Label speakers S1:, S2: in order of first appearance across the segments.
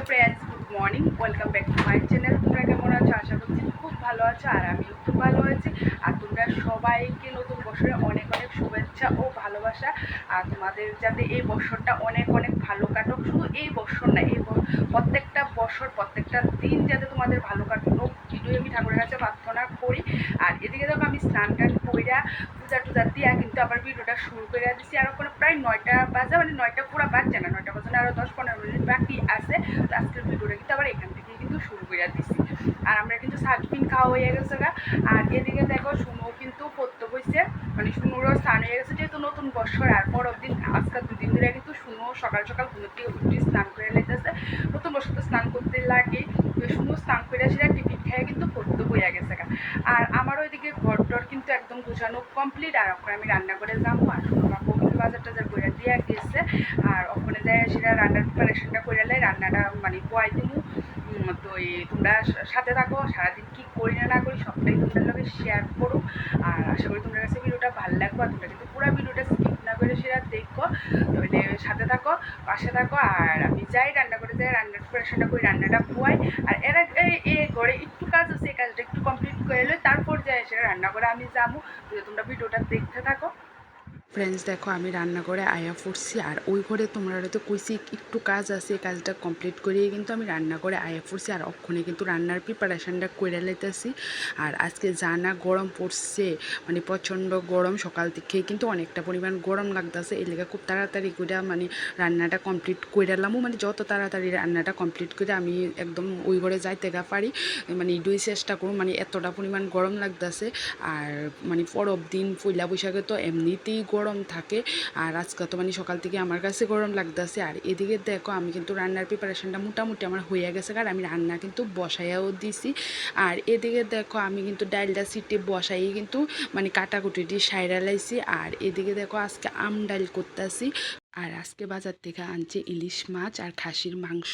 S1: Friends, good morning, welcome back to my channel. তোমরা কেমন আছো? আশা করছি খুব ভালো আছো, আর আমিও খুব ভালো আছি। আর তোমরা সবাইকে নতুন বছরে অনেক অনেক শুভেচ্ছা ও ভালোবাসা। আর তোমাদের যাতে এই বছরটা অনেক অনেক ভালো কাটুক। শুধু এই বছর না, প্রত্যেকটা বছর প্রত্যেকটা দিন যাতে তোমাদের ভালো কাটুক, ভিডিও আমি ঠাকুরের কাছে প্রার্থনা করি। আর এদিকে দেখো আমি স্নান টান কইরা পূজা টুজা দিয়া কিন্তু আবার ভিডিওটা শুরু করে দিচ্ছি। আর ওখানে প্রায় 9টা বাজে, মানে 9টা পুরো বাজছে না, 9টা বাজে না, আরও 10-15 মিনিট বাকি আছে। তো আজকের ভিডিওটা কিন্তু আবার এখান থেকে কিন্তু শুরু করে দিচ্ছি। আর আমরা কিন্তু সার্ফিং খাওয়া হয়ে গেছে গা। আর এদিকে দেখো শুনুও কিন্তু পড়তে বসছে, মানে শুনুরও স্নান হয়ে গেছে, যেহেতু নতুন বছর। আর পরের দিন আজকাল 2 দিন ধরে কিন্তু শুনুও সকাল সকাল ঘুমোতে উঠে স্নান করে লেগেছে। নতুন বছর তো স্নান করতে লাগে। শুনু স্নান করে সেটা টিফিন খেয়ে কিন্তু পড়তে বইয়া গেছে গা। আর আমারও ওইদিকে ঘর টর কিন্তু একদম গুছানো কমপ্লিট। আর ওখানে আমি রান্না করে যাবো। আর শুনো কাপড় কিন্তু বাজার টাজার করে দিয়ে গেছে। আর ওখানে যায় সেটা রান্নার প্রিপারেশনটা করে এলে রান্নাটা মানে বয়াই দিমু। তো তোমরা সাথে থাকো, সারাদিন কী করি না করি সবটাই তোমাদের লগে শেয়ার করো। আর আশা করি তোমাদের কাছে ভিডিওটা ভালো লাগবে। আর তোমরা কিন্তু পুরো ভিডিওটা স্কিপ না করে সেটা দেখো, তাহলে সাথে থাকো, পাশে থাকো। আর আমি যাই রান্না করে যাই, রান্নার প্রিপারেশনটা করি, রান্নাটা খুয়াই। আর এর ঘরে একটু কাজ আছে, এই কাজটা একটু কমপ্লিট করে এলে তারপর যাই সেটা রান্না করে আমি যাবো। তোমরা ভিডিওটা দেখতে থাকো। ফ্রেন্ডস দেখো আমি রান্না করে আয়া ফুটছি। আর ওই ঘরে তোমরা তো কইছি একটু কাজ আছে, এই কাজটা কমপ্লিট করিয়ে কিন্তু আমি রান্না করে আয়া ফুটছি। আর ওখানে কিন্তু রান্নার প্রিপারেশানটা করে লাইতেছি। আর আজকে জানা গরম পড়ছে, মানে প্রচণ্ড গরম, সকাল থেকে কিন্তু অনেকটা পরিমাণ গরম লাগতেছে। এই লেগে খুব তাড়াতাড়ি করে মানে রান্নাটা কমপ্লিট করে এলামও, মানে যত তাড়াতাড়ি রান্নাটা কমপ্লিট করে আমি একদম ওই ঘরে যাইতে গা পারি, মানে দুই চেষ্টা করুন, মানে এতটা পরিমাণ গরম লাগতেছে। আর মানে পরব দিন পয়লা বৈশাখে তো এমনিতেই গরম থাকে, আর আজকে তো মানে সকাল থেকে আমার কাছে গরম লাগতেছে। আর এদিকে দেখো আমি কিন্তু রান্নার প্রিপারেশনটা মোটামুটি আমার হয়ে গেছে, কারণ আমি রান্না কিন্তু বসাইয়াও দিছি। আর এদিকে দেখো আমি কিন্তু ডালটা সিটে বসাই কিন্তু মানে কাটাকুটিটি সাইরা লাইছি। আর এদিকে দেখো আজকে আম ডাল করতেছি। আর আজকে বাজার থেকে আনছে ইলিশ মাছ আর খাসির মাংস।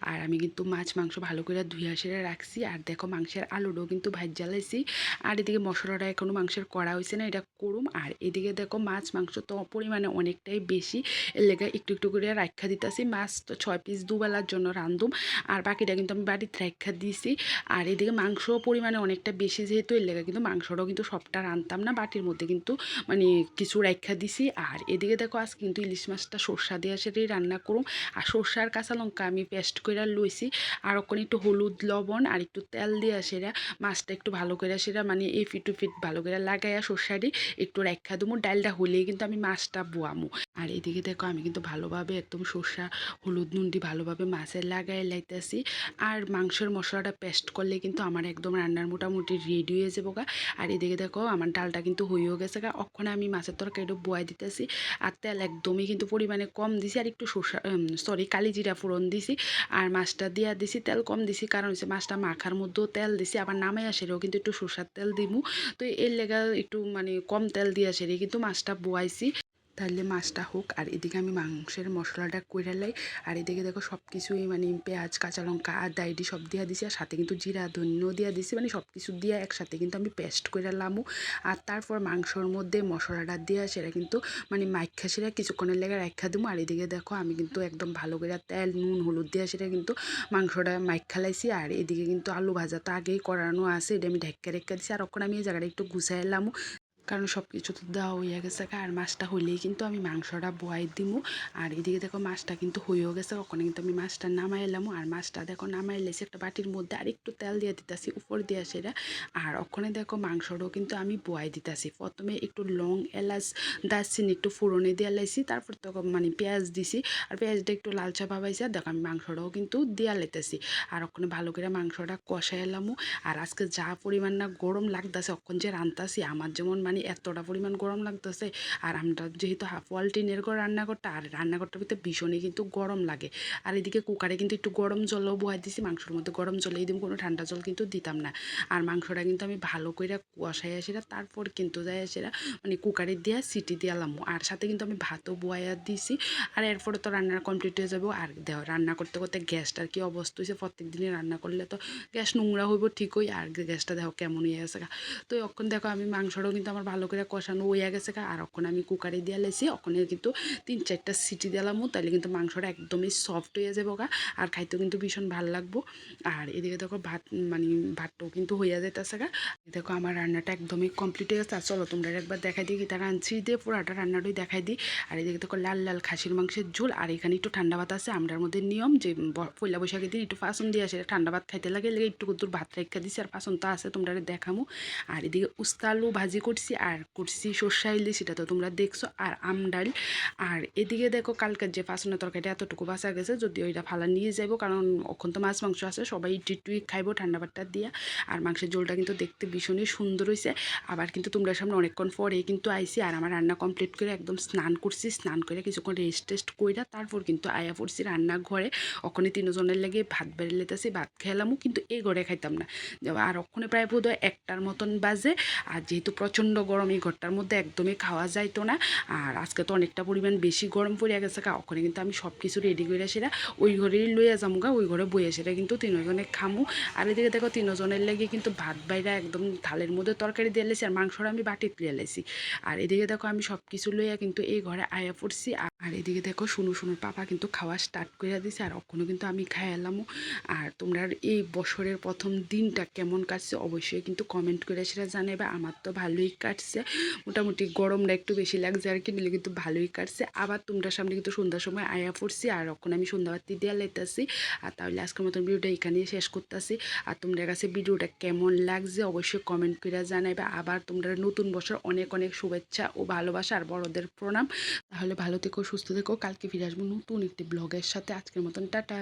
S1: আর আমি কিন্তু মাছ মাংস ভালো করে ধুইয়া সেরে রাখছি। আর দেখো মাংসের আলুটাও কিন্তু ভাজা লাইছি। আর এদিকে মশলাটা এখনও মাংসের করা হয়েছে না, এটা করুম। আর এদিকে দেখো মাছ মাংস তো পরিমাণে অনেকটাই বেশি, এর লেগে একটু একটু করে রাখা দিতেছি। মাছ তো 6 পিস দুবেলার জন্য রান্ধুম, আর বাকিটা কিন্তু আমি বাড়িতে রাখা দিয়েছি। আর এদিকে মাংস পরিমাণে অনেকটা বেশি যেহেতু, এর লেগে কিন্তু মাংসটাও কিন্তু সবটা রান্ধতাম না, বাটির মধ্যে কিন্তু মানে কিছু রাখা দিছি। আর এদিকে দেখো আজ কিন্তু ইলিশ মাছটা সর্ষা দিয়ে সেটাই রান্না করুম। আর সর্ষা আর কাঁচা লঙ্কা আমি পেস্ট করে লইছি। আর ওখানে একটু হলুদ লবণ আর একটু তেল দিয়ে সেরা মাছটা একটু ভালো করে সেরা মানে এই ফিট টু ফিট ভালো করে লাগাইয়া সর্ষাটি একটু রাখা দেবো। ডালটা হলেই কিন্তু আমি মাছটা বোয়ামো। আর এদিকে দেখো আমি কিন্তু ভালোভাবে একদম সর্ষা হলুদ নুন দিয়ে ভালোভাবে মাছের লাগাই লাইতেছি। আর মাংসের মশলাটা পেস্ট করলে কিন্তু আমার একদম রান্নার মোটামুটি রেডি হয়ে যাবো গা। আর এদিকে দেখো আমার ডালটা কিন্তু হয়েও গেছে গা। ওখানে আমি মাছের তরকারিটা বয়াই দিতেছি। আর তেল একদমই কিন্তু পরিমাণে কম দিছি, আর একটু কালি জিরা ফোড়ন দিছি। আর মাছটা দিয়া দিছি, তেল কম দিছি কারণ হচ্ছে মাছটা মাখার মধ্যেও তেল দিছি, আবার নামাই আসেও কিন্তু একটু সরষার তেল দিমু। তো এর লেগা একটু মানে কম তেল দিয়ে আসে কিন্তু মাছটা বয়াইছি, তাহলে মাছটা হোক। আর এদিকে আমি মাংসের মশলাটা কইরা লাই। আর এদিকে দেখো সব কিছুই মানে পেঁয়াজ কাঁচা লঙ্কা আদা এটি সব দিয়া দিছি, আর সাথে কিন্তু জিরা ধনিয়াও দিয়া দিছি, মানে সব কিছু দিয়ে একসাথে কিন্তু আমি পেস্ট করে লামু। আর তারপর মাংসর মধ্যে মশলাটা দিয়া সেটা কিন্তু মানে মাইখা সেটা কিছুক্ষণের লেগে রাখা দেবো। আর এদিকে দেখো আমি কিন্তু একদম ভালো করে তেল নুন হলুদ দিয়া সেটা কিন্তু মাংসটা মাইখা লাইছি। আর এদিকে কিন্তু আলু ভাজা তো আগেই করানো আছে, এটা আমি ঢেক্কা রেখা দিছি। আর ওখানে আমি এই জায়গাটা একটু গুছাই এলাম, কারণ সব কিছু তো দেওয়া হইয়া গেছে। আর মাছটা হইলেই কিন্তু আমি মাংসটা বয়াই দিমু। আর এদিকে দেখো মাছটা কিন্তু হয়েও গেছে, ওখানে কিন্তু আমি মাছটা নামাই এলাম। আর মাছটা দেখো নামাই এলেছি একটা বাটির মধ্যে, আর একটু তেল দিয়ে দিতেছি উপর দিয়ে সেটা। আর ওখানে দেখো মাংসটাও কিন্তু আমি বয়াই দিতেছি। প্রথমে একটু লং এলাচ দারচিনি একটু ফোড়নে দিয়ে লাইছি, তারপর তো মানে পেঁয়াজ দিছি। আর পেঁয়াজটা একটু লালচা ভাবাইছে, দেখো আমি মাংসটাও কিন্তু দিয়া লাইতেছি। আর ওখানে ভালো করে মাংসটা কষাই এলামও। আর আজকে যা পরিমাণ না গরম লাগতেছে, ওখান যে রান্তাছি আমার যেমন মানে এতটা পরিমাণ গরম লাগতেছে। আর আমরা যেহেতু হাফ ওয়াল টিনের ঘর রান্না করতে, আর রান্নাঘরটার ভিতরে ভীষণই কিন্তু গরম লাগে। আর এদিকে কুকারে কিন্তু একটু গরম জলও বহাই দিছি, মাংসের মধ্যে গরম জলেই দিম, কোনো ঠান্ডা জল কিন্তু দিতাম না। আর মাংসটা কিন্তু আমি ভালো করে কষাই আসিরা তারপর কিন্তু যাই আসিরা মানে কুকারে দিয়া সিটি দিয়ালাম। আর সাথে কিন্তু আমি ভাতও বয়াইয়া দিছি। আর এরপরে তো রান্নার কমপ্লিট হয়ে যাবো। আর দেও রান্না করতে করতে গ্যাসটার কি অবস্থা হয়েছে, প্রত্যেক দিনে রান্না করলে তো গ্যাস নোংরা হইব ঠিকই, আর গ্যাসটা দেখো কেমন হয়ে গেছে। তো এখন দেখো আমি মাংসটাও কিন্তু আমার ভালো করে কষানো হয়ে গেছে আর ওখানে আমি কুকারে দিয়ে লেছি ওখানে কিন্তু 3-4টা সিটি দিলাম তাহলে কিন্তু মাংসটা একদমই সফট হয়ে যাবে আর খাইতেও কিন্তু ভীষণ ভালো লাগবো। আর এদিকে দেখো ভাত মানে ভাতটাও কিন্তু হইয়া যাইতেছে দেখো আমার রান্নাটা একদমই কমপ্লিট হয়ে গেছে। আর চলো তোমরা একবার দেখাই দিই কি তারা আনছি দিয়ে পুরাটা রান্নাটাই দেখাই দিই। আর এদিকে দেখো লাল লাল খাসির মাংসের ঝোল আর এখানে একটু ঠান্ডা ভাত আছে। আমরার মধ্যে নিয়ম যে পয়লা বৈশাখের দিন একটু ফাঁসন দিয়ে আসে ঠান্ডা ভাত খাইতে লাগে একটু কুতুর ভাত রেখা দিছি আর ফাঁসন তো আছে তোমরা দেখামো। আর এদিকে উস্তা আলু ভাজি করছি আর করছি সর্ষা ইলিশ, সেটা তো তোমরা দেখছো, আর আমডাল। আর এদিকে দেখো কালকের যে ফাঁসনের তরকারিটা এতটুকু বাঁচা গেছে, যদি ওইটা ফালা নিয়ে যাবো কারণ ওখান তো মাছ মাংস আছে সবাই একটু খাইবো ঠান্ডা ভাতটা দিয়ে। আর মাংসের ঝোলটা কিন্তু দেখতে ভীষণই সুন্দর হয়েছে। আবার কিন্তু তোমরা সামনে অনেকক্ষণ পরে কিন্তু আইসি আর আমার রান্না কমপ্লিট করে একদম স্নান করছি, স্নান করে কিছুক্ষণ রেস্ট কইরা তারপর কিন্তু আয়া পড়ছি রান্নাঘরে। ওখানে 3জনের লেগে ভাত বেড়ে লেতেছি, ভাত খেলামও কিন্তু এই ঘরে খাইতাম না। আর ওখানে প্রায় বোধ হয় 1টার মতন বাজে। আর যেহেতু প্রচণ্ড গরম এই ঘরটার মধ্যে একদমই খাওয়া যাইতো না। আর আজকে তো অনেকটা পরিমাণ বেশি গরম পড়ে গেছে ওখানে কিন্তু আমি সব কিছু রেডি করে সেটা ওই ঘরেই লইয়া যামুগা, ওই ঘরে বইয়ে সেটা কিন্তু 3জনে খামু। আর এদিকে দেখো 3জনের লেগে কিন্তু ভাত বাইরা একদম থালের মধ্যে তরকারি দিয়ে লেছি আর মাংসটা আমি বাটিত লিয়ে লেছি। আর এদিকে দেখো আমি সব কিছু লইয়া কিন্তু এই ঘরে আয়া পড়ছি। আর এদিকে দেখো শুনুর পাপা কিন্তু খাওয়া স্টার্ট করে দিছে আর ওখানে কিন্তু আমি খাই এলামও। আর তোমরা এই বছরের প্রথম দিনটা কেমন কাটছে অবশ্যই কিন্তু কমেন্ট করে সেটা জানাবে। আমার তো ভালোই কাটছে, মোটামুটি গরমটা একটু বেশি লাগছে আর কি, নিলে কিন্তু ভালোই কাটছে। আবার তোমরা সামনে কিন্তু সন্ধ্যার সময় আয়া পড়ছি আর ওখানে আমি সন্ধ্যাবাতি দিয়ে লাইতেছি। আর তাহলে আজকের মতন ভিডিওটা এখানেই শেষ করতেছি। আর তোমরা কাছে ভিডিওটা কেমন লাগছে অবশ্যই কমেন্ট করে জানাবে। আবার তোমরা নতুন বছর অনেক অনেক শুভেচ্ছা ও ভালোবাসা আর বড়দের প্রণাম। তাহলে ভালো থেকো, সুস্থ থেকো, কালকে ফিরে আসবো নতুন একটি ব্লগের সাথে। আজকের মতন টাটা।